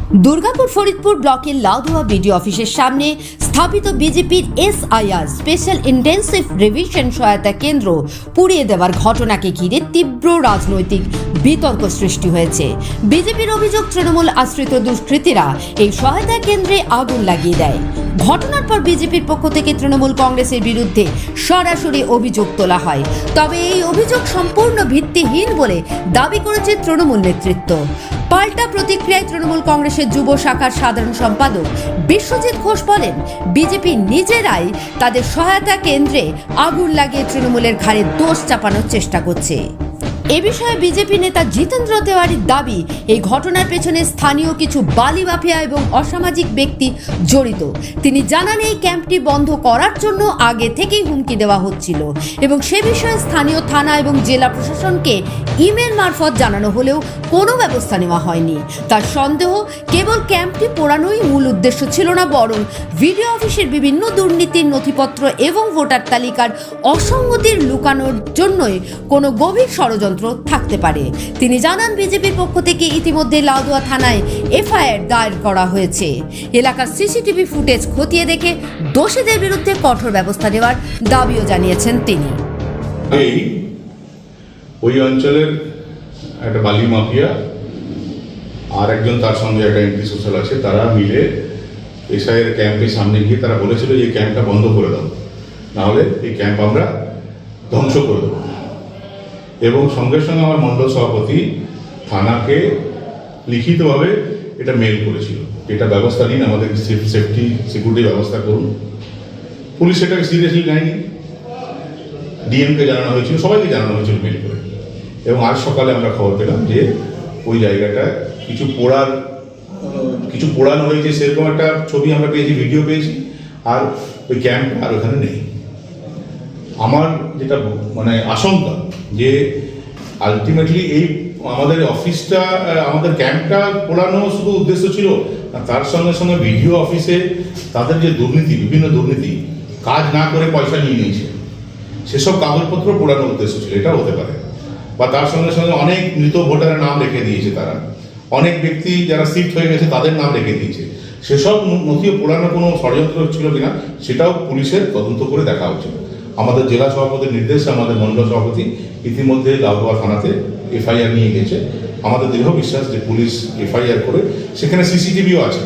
দুর্গাপুর ফরিদপুর ব্লকের লাউদুয়া বিডিও অফিসের সামনে স্থাপিত বিজেপির এসআইআর স্পেশাল ইন্টেন্সিভ রিভিশন সহায়তা কেন্দ্র পুড়িয়ে দেওয়ার ঘটনাকে ঘিরে তীব্র রাজনৈতিক বিতর্ক সৃষ্টি হয়েছে। বিজেপির অভিযোগ, তৃণমূল আশ্রিত দুষ্কৃতীরা এই সহায়তা কেন্দ্রে আগুন লাগিয়ে দেয়। ঘটনার পর বিজেপির পক্ষ থেকে তৃণমূল কংগ্রেসের বিরুদ্ধে সরাসরি অভিযোগ তোলা হয়, তবে এই অভিযোগ সম্পূর্ণ ভিত্তিহীন বলে দাবি করেছে তৃণমূল নেতৃত্ব। পাল্টা প্রতিক্রিয়ায় তৃণমূল কংগ্রেসের যুব শাখার সাধারণ সম্পাদক বিশ্বজিৎ ঘোষ বলেন, বিজেপি নিজেরাই তাদের সহায়তা কেন্দ্রে আগুন লাগিয়ে তৃণমূলের ঘাড়ে দোষ চাপানোর চেষ্টা করছে। এ বিষয়ে বিজেপি নেতা জিতেন্দ্র তেওয়ারির দাবি, এই ঘটনার পেছনে স্থানীয় কিছু বালি মাফিয়া এবং অসামাজিক ব্যক্তি জড়িত। তিনি জানান, এই ক্যাম্পটি বন্ধ করার জন্য আগে থেকেই হুমকি দেওয়া হচ্ছিল এবং সে বিষয়ে স্থানীয় থানা এবং জেলা প্রশাসনকে ইমেল মারফত জানানো হলেও কোনো ব্যবস্থা নেওয়া হয়নি। তার সন্দেহ, কেবল ক্যাম্পটি পোড়ানোই মূল উদ্দেশ্য ছিল না, বরং ভিডিও অফিসের বিভিন্ন দুর্নীতির নথিপত্র এবং ভোটার তালিকার অসঙ্গতির লুকানোর জন্যই কোনো গভীর ষড়যন্ত্র থাকতে পারে। তিনি জানান, বিজেপির পক্ষ থেকে ইতিমধ্যে লাউদুয়া থানায় এফআইআর দায়ের করা হয়েছে। এলাকার সিসিটিভি ফুটেজ খতিয়ে দেখে দোষীদের বিরুদ্ধে কঠোর ব্যবস্থা নেওয়ার দাবিও জানিয়েছেন তিনি। ওই অঞ্চলের একটা বালি মাফিয়া আর একজন তার সঙ্গে একটা এন্টি সোশ্যাল আছে, তারা মিলে এসআইয়ের ক্যাম্পের সামনে গিয়ে তারা বলেছিল এই ক্যাম্পটা বন্ধ করে দাও, নাহলে এই ক্যাম্প আমরা ধ্বংস করে দেবো। এবং সঙ্গে সঙ্গে আমার মণ্ডল সভাপতি থানাকে লিখিতভাবে এটা মেল করেছিল, এটা ব্যবস্থা নিন, আমাদের সেফটি সিকিউরিটি ব্যবস্থা করুন। পুলিশ সেটাকে সিরিয়াসলি নেয়নি, ডিএমকে জানানো হয়েছিল, সবাইকে জানানো হয়েছিল মেল করে। এবং আজ সকালে আমরা খবর পেলাম যে ওই জায়গাটায় কিছু পোড়ানো হয়েছে, সেরকম একটা ছবি আমরা পেয়েছি, ভিডিও পেয়েছি, আর ওই ক্যাম্প আর ওখানে নেই। আমার যেটা আশঙ্কা যে আলটিমেটলি এই আমাদের অফিসটা, আমাদের ক্যাম্পটা পোড়ানো শুধু উদ্দেশ্য ছিল না, তার সঙ্গে সঙ্গে ভিডিও অফিসে তাদের যে দুর্নীতি, বিভিন্ন দুর্নীতি, কাজ না করে পয়সা নিয়ে নিয়েছে, সেসব কাগজপত্র পোড়ানোর উদ্দেশ্য ছিল, এটাও হতে পারে। বা তার সঙ্গে সঙ্গে অনেক মৃত ভোটারের নাম রেখে দিয়েছে তারা, অনেক ব্যক্তি যারা শিফট হয়ে গেছে তাদের নাম রেখে দিয়েছে। সেসব নথিও পোড়ানোর কোনো ষড়যন্ত্র ছিল কিনা সেটাও পুলিশের তদন্ত করে দেখা উচিত। আমাদের জেলা সভাপতির নির্দেশে আমাদের মণ্ডল সভাপতি ইতিমধ্যে লাউদুয়া থানাতে এফআইআর নিয়ে গেছে। আমাদের দৃঢ় বিশ্বাস যে পুলিশ এফআইআর করে, সেখানে সিসিটিভিও আছে,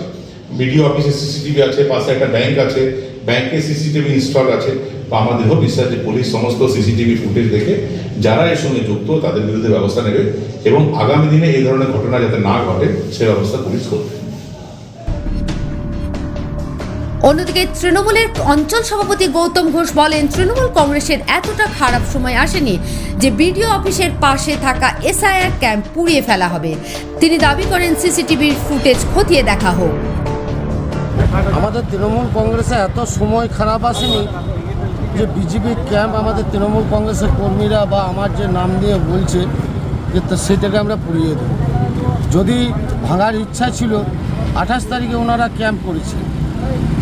বিডিও অফিসে সিসিটিভি আছে, পাশে একটা ব্যাংক আছে, ব্যাংকে সিসিটিভি ইনস্টল আছে। বা আমার দৃঢ় বিশ্বাস যে পুলিশ সমস্ত সিসিটিভি ফুটেজ দেখে যারা এর সঙ্গে যুক্ত তাদের বিরুদ্ধে ব্যবস্থা নেবে এবং আগামী দিনে এই ধরনের ঘটনা যাতে না ঘটে সে ব্যবস্থা পুলিশ করবে। অন্যদিকে তৃণমূলের অঞ্চল সভাপতি গৌতম ঘোষ বলেন, তৃণমূল কংগ্রেসের এতটা খারাপ সময় আসেনি যে বিডিও অফিসের পাশে থাকা এসআইআর ক্যাম্প পুড়িয়ে ফেলা হবে। তিনি দাবি করেন, সিসিটিভির ফুটেজ খতিয়ে দেখা হোক। আমাদের তৃণমূল কংগ্রেসে এত সময় খারাপ আসেনি যে বিজেপির ক্যাম্প আমাদের তৃণমূল কংগ্রেসের কর্মীরা বা আমার যে নাম দিয়ে বলছে যে সেটাকে আমরা পুড়িয়ে দেব। যদি ভাঙার ইচ্ছা ছিল 28 তারিখে ওনারা ক্যাম্প করেছে,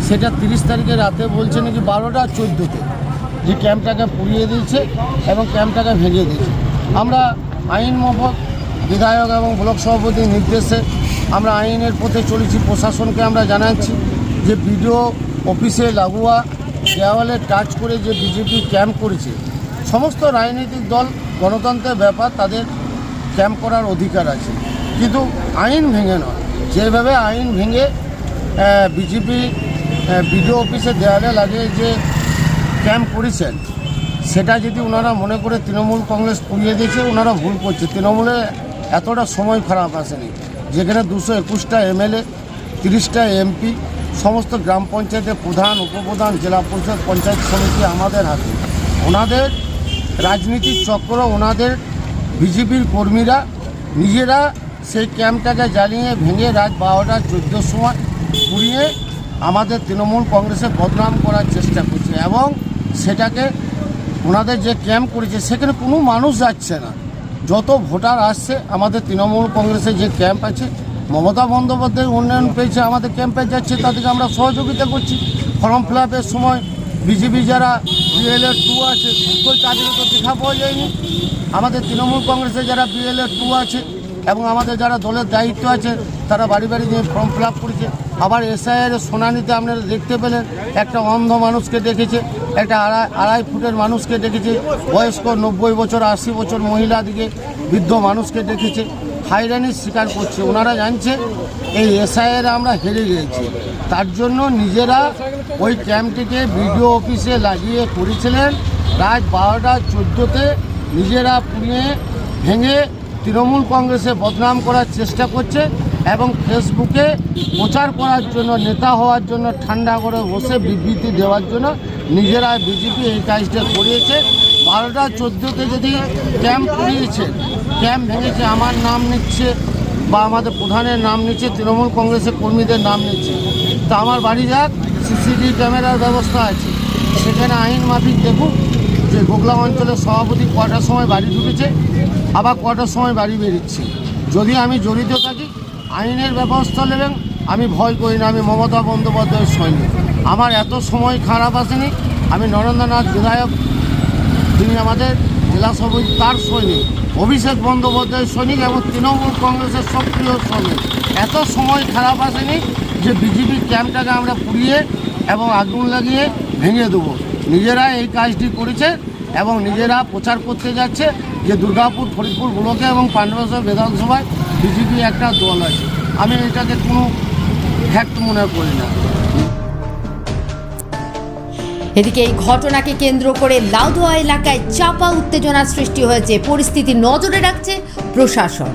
সেটা 30 তারিখে রাতে বলছে নাকি 12টা 14তে যে ক্যাম্পটাকে পুড়িয়ে দিয়েছে এবং ক্যাম্পটাকে ভেঙে দিয়েছে। আমরা আইন মাফক বিধায়ক এবং ব্লক সভাপতির নির্দেশে আমরা আইনের পথে চলেছি। প্রশাসনকে আমরা জানাচ্ছি যে বিডিও অফিসে লাগোয়া দেওয়ালে টাচ করে যে বিজেপি ক্যাম্প করেছে, সমস্ত রাজনৈতিক দল, গণতন্ত্রের ব্যাপার, তাদের ক্যাম্প করার অধিকার আছে, কিন্তু আইন ভেঙে নয়। যেভাবে আইন ভেঙে বিজেপি বিডিও অফিসে দেওয়ালে লাগিয়ে যে ক্যাম্প করেছেন, সেটা যদি ওনারা মনে করে তৃণমূল কংগ্রেস পুড়িয়ে দিয়েছে, ওনারা ভুল করছে। তৃণমূলে এতটা সময় খারাপ আসেনি, যেখানে 221টা এমএলএ, 30টা এমপি, সমস্ত গ্রাম পঞ্চায়েতের প্রধান, উপপ্রধান, জেলা পরিষদ, পঞ্চায়েত সমিতি আমাদের হাতে। ওনাদের রাজনীতির চক্র, ওনাদের বিজেপির কর্মীরা নিজেরা সেই ক্যাম্পটাকে জ্বালিয়ে ভেঙে রাত 12টা 14টার সময় পুড়িয়ে আমাদের তৃণমূল কংগ্রেসে বদনাম করার চেষ্টা করছে। এবং সেটাকে ওনাদের যে ক্যাম্প করেছে সেখানে কোনো মানুষ যাচ্ছে না, যত ভোটার আসছে আমাদের তৃণমূল কংগ্রেসের যে ক্যাম্প আছে, মমতা বন্দ্যোপাধ্যায় উন্নয়ন পেয়েছে, আমাদের ক্যাম্পে যাচ্ছে, তাদেরকে আমরা সহযোগিতা করছি। ফর্ম ফিল আপের সময় বিজেপি যারা বিএলএ 2 আছে তাদেরকে তো দেখা পাওয়া যায়নি। আমাদের তৃণমূল কংগ্রেসে যারা বিএলএ 2 আছে এবং আমাদের যারা দলের দায়িত্ব আছে তারা বাড়ি বাড়ি গিয়ে ফর্ম ফিল আপ করেছে। আবার এসআইয়ের শুনানিতে আপনারা দেখতে পেলেন একটা অন্ধ মানুষকে দেখেছে, একটা আড়াই ফুটের মানুষকে দেখেছে, বয়স্ক 90 বছর 80 বছর মহিলা দিকে বৃদ্ধ মানুষকে দেখেছে, হাইরানির শিকার করছে। ওনারা জানছে এই এসআইয়ের আমরা হেরে গিয়েছি, তার জন্য নিজেরা ওই ক্যাম্পটিকে বিডিও অফিসে লাগিয়ে করেছিলেন। রাত 12:14 নিজেরা পুড়িয়ে ভেঙে তৃণমূল কংগ্রেসে বদনাম করার চেষ্টা করছে এবং ফেসবুকে প্রচার করার জন্য, নেতা হওয়ার জন্য, ঠান্ডা করে বসে বিবৃতি দেওয়ার জন্য নিজেরা বিজেপি এই কাজটা করিয়েছে। 12:14 যদি ক্যাম্প পুড়িয়েছে, ক্যাম্প ভেঙেছে, আমার নাম নিচ্ছে বা আমাদের প্রধানের নাম নিচ্ছে, তৃণমূল কংগ্রেসের কর্মীদের নাম নিচ্ছে, তা আমার বাড়ি যাক, সিসিটিভি ক্যামেরার ব্যবস্থা আছে, সেখানে আইন মাফিক দেখুন যে গোগলা অঞ্চলের সভাপতি কটার সময় বাড়ি ঢুকেছে, আবার কটার সময় বাড়ি বেরিয়েছে। যদি আমি জড়িত থাকি আইনের ব্যবস্থা নেবেন, আমি ভয় করি না। আমি মমতা বন্দ্যোপাধ্যায়ের সৈনিক, আমার এত সময় খারাপ আসেনি। আমি নরেন্দ্রনাথ বিধায়ক, তিনি আমাদের জেলা সভাপতি, তার সৈনিক, অভিষেক বন্দ্যোপাধ্যায়ের সৈনিক এবং তৃণমূল কংগ্রেসের সক্রিয় সৈনিক। এত সময় খারাপ আসেনি যে বিজেপি ক্যাম্পটাকে আমরা পুড়িয়ে এবং আগুন লাগিয়ে ভেঙে দেবো। নিজেরা এই কাজটি করেছে এবং নিজেরা প্রচার করতে যাচ্ছে যে দুর্গাপুর, ফরিদপুর ব্লকে এবং পান্ডবেশ্বর বিধানসভায় বিজেপি একটা দল আছে। আমি এটাকে কোনো ফ্যাক্ট মনে করি না। এদিকে এই ঘটনাকে কেন্দ্র করে লাউদোয়া এলাকায় চাপা উত্তেজনার সৃষ্টি হয়েছে। পরিস্থিতি নজরে রাখছে প্রশাসন।